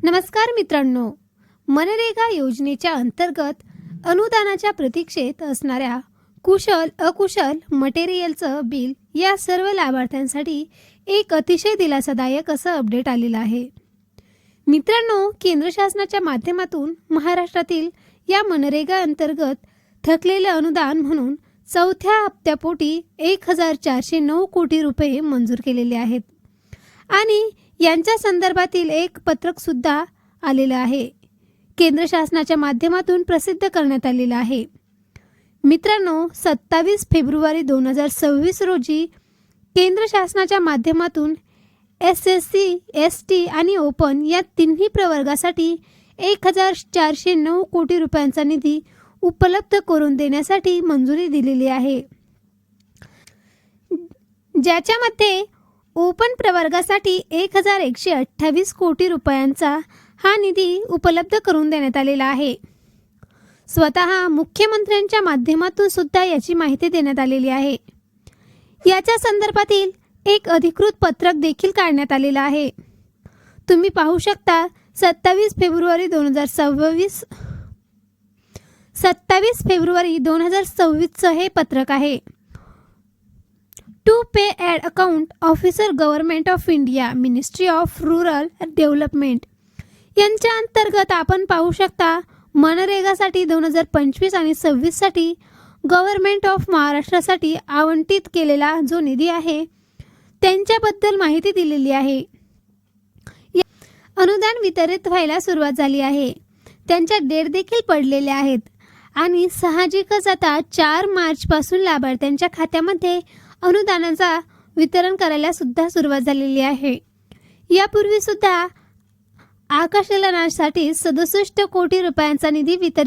नमस्कार मित्रांनो, मनरेगा योजनेच्या अंतर्गत अनुदानाच्या प्रतीक्षेत असणाऱ्या कुशल अकुशल मटेरियलचं बिल या सर्व लाभार्थ्यांसाठी एक अतिशय दिलासादायक असं अपडेट आलेलं आहे. मित्रांनो, केंद्र शासनाच्या माध्यमातून महाराष्ट्रातील या मनरेगा अंतर्गत थकलेले अनुदान म्हणून चौथ्या हप्त्यापोटी 1409 कोटी रुपये मंजूर केलेले आहेत आणि यांच्या संदर्भातील एक पत्रक सुद्धा आलेलं आहे. केंद्र शासनाच्या माध्यमातून प्रसिद्ध करण्यात आलेलं आहे. मित्रांनो, 27 फेब्रुवारी 2026 रोजी केंद्र शासनाच्या माध्यमातून SSC, ST आणि ओपन या तिन्ही प्रवर्गासाठी 1409 कोटी रुपयांचा निधी उपलब्ध करून देण्यासाठी मंजुरी दिलेली आहे, ज्याच्यामध्ये ओपन प्रवर्गासाठी 1128 कोटी रुपयांचा हा निधी उपलब्ध करून देण्यात आलेला आहे. स्वतः मुख्यमंत्र्यांच्या माध्यमातून सुद्धा याची माहिती देण्यात आलेली आहे. याच्या संदर्भातील एक अधिकृत पत्रक देखील काढण्यात आलेलं आहे. तुम्ही पाहू शकता 27 फेब्रुवारी 2026 हे पत्रक आहे. To pay and account officer government of India, ministry of rural development यांच्या अंतर्गत आपण पाहू शकता मनरेगासाठी 2025 आणि 26साठी गव्हर्नमेंट ऑफ महाराष्ट्रासाठी आवंटित केलेला जो निधी आहे त्यांच्याबद्दल माहिती दिलेली आहे. अनुदान वितरित व्हायला सुरुवात झाली आहे. त्यांच्या डेट देखील पडलेल्या आहेत आणि साहजिकच आता 4 मार्चपासून लाभार्थ्यांच्या खात्यामध्ये अनुदानाचा वितरण करायला सुद्धा सुरुवात झालेली आहे. यापूर्वी सुद्धा आकाशलानासाठी 67 कोटी रुपयांचा निधी वितरित